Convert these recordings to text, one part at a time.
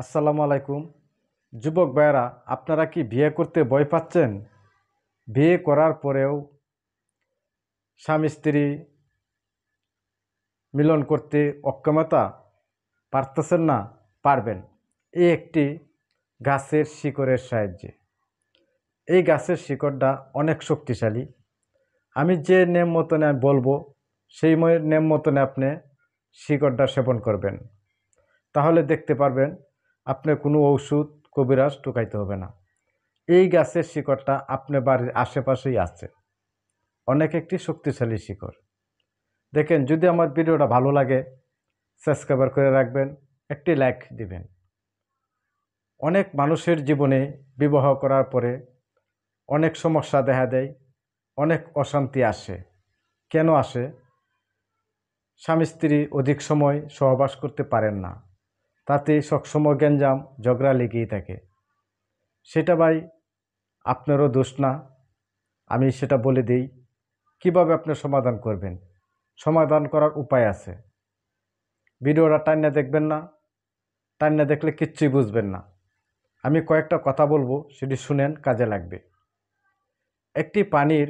আসসালামু আলাইকুম। যুবক ভাইয়েরা, আপনারা কি বিয়ে করতে ভয় পাচ্ছেন? বিয়ে করার পরেও স্বামী স্ত্রী মিলন করতে অক্ষমতা পারতেছেন না? পারবেন এই একটি গাছের শিকড়ের সাহায্যে। এই গাছের শিকড়টা অনেক শক্তিশালী। আমি যে নিয়ম মতনে বলবো সেই নিয়ম মতনে আপনি শিকড়টা সেবন করবেন, তাহলে দেখতে পারবেন আপনি কোনো ওষুধ কবিরাজ টোকাইতে হবে না। এই গাছের শিকড়টা আপনার বাড়ির আশেপাশেই আছে, অনেক একটি শক্তিশালী শিকড়। দেখেন, যদি আমার ভিডিওটা ভালো লাগে সাবস্ক্রাইব করে রাখবেন, একটি লাইক দিবেন। অনেক মানুষের জীবনে বিবাহ করার পরে অনেক সমস্যা দেখা দেয়, অনেক অশান্তি আসে। কেন আসে? স্বামী স্ত্রী অধিক সময় সহবাস করতে পারেন না, তাতে সবসময় গ্যাঞ্জাম ঝগড়া লেগেই থাকে। সেটা ভাই আপনারও দোষ না, আমি সেটা বলে দিই কিভাবে আপনি সমাধান করবেন। সমাধান করার উপায় আছে। ভিডিওটা টাইনা দেখবেন না, টাইনা দেখলে কিচ্ছুই বুঝবেন না। আমি কয়েকটা কথা বলবো, সেটি শুনেন, কাজে লাগবে। একটি পানির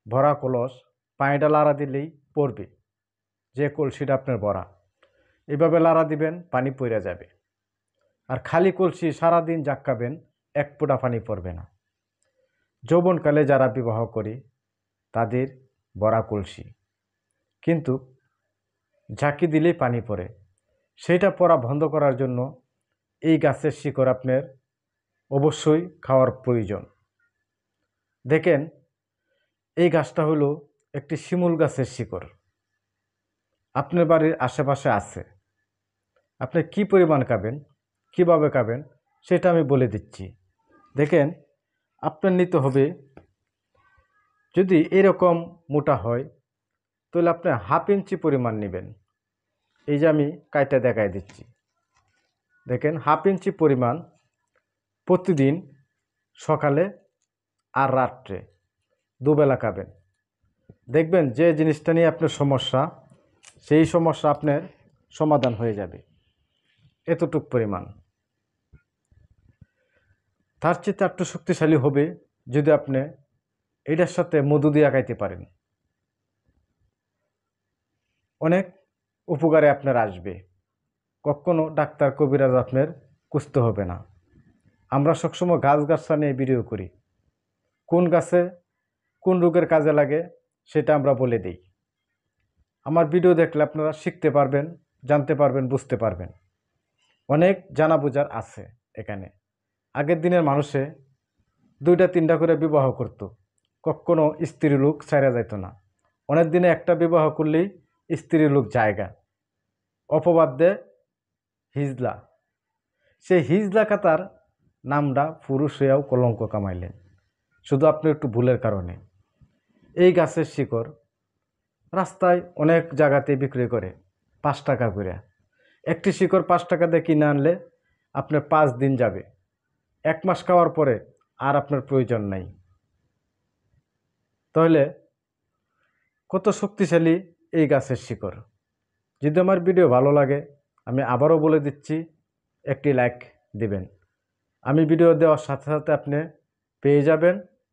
ভরা কলস, পানিটা লাড়া দিলেই পড়বে, যে কলসিটা আপনার ভরা। এভাবে লাড়া দিবেন, পানি পড়ে যাবে। আর খালি কলসি সারাদিন জাক্কাবেন, এক ফোঁটা পানি পড়বে না। যৌবনকালে যারা বিবাহ করি তাদের ভরা কলসি, কিন্তু ঝাঁকি দিলেই পানি পড়ে। সেইটা পড়া বন্ধ করার জন্য এই গাছের শিকড় আপনার অবশ্যই খাওয়ার প্রয়োজন। দেখেন, এই গাছটা হলো একটি শিমুল গাছের শিকড়, আপনার বাড়ির আশেপাশে আছে। আপনি কি পরিমাণ খাবেন, কিভাবে খাবেন, সেটা আমি বলে দিচ্ছি। দেখেন, আপনার নিতে হবে, যদি এরকম মোটা হয় তাহলে আপনি হাফ ইঞ্চি পরিমাণ নেবেন। এই যে আমি কাইটা দেখাই দিচ্ছি। দেখেন, হাফ ইঞ্চি পরিমাণ প্রতিদিন সকালে আর রাত্রে দুবেলা খাবেন। দেখবেন যে জিনিসটা নিয়ে আপনার সমস্যা, সেই সমস্যা আপনার সমাধান হয়ে যাবে। এতটুক পরিমাণ। তার চেয়ে একটু শক্তিশালী হবে যদি আপনি এটার সাথে মধু দিয়ে খাইতে পারেন। অনেক উপকারে আপনার আসবে। কখনো ডাক্তার কবিরাজ আপনার খুঁজতে হবে না। আমরা সবসময় গাছগাছরা নিয়ে ভিডিও করি, কোন গাছে কোন রোগের কাজে লাগে সেটা আমরা বলে দিই। আমার ভিডিও দেখলে আপনারা শিখতে পারবেন, জানতে পারবেন, বুঝতে পারবেন। অনেক জানা বোঝার আছে এখানে। আগের দিনের মানুষে 2টা 3টা করে বিবাহ করত, কখনো স্ত্রী লোক ছাড়া যাইত না। অনেক দিনে একটা বিবাহ করলেই স্ত্রী লোক জায়গা অপবাদ দে হিজলা। সেই হিজলা কাতার নামটা পুরুষ হইয়াও কলঙ্ক কামাইলেন, শুধু আপনি একটু ভুলের কারণে। এই গাছের শিকড় রাস্তায় অনেক জায়গাতে বিক্রি করে 5 টাকা করে। একটি শিকড় 5 টাকা দিয়ে কিনে আনলে আপনার 5 দিন যাবে, 1 মাস খাওয়ার পরে আর আপনার প্রয়োজন নাই। তাহলে কত শক্তিশালী এই গাছের শিকড়। যদি আমার ভিডিও ভালো লাগে, আমি আবারও বলে দিচ্ছি, একটি লাইক দিবেন। আমি ভিডিও দেওয়ার সাথে সাথে আপনি পেয়ে যাবেন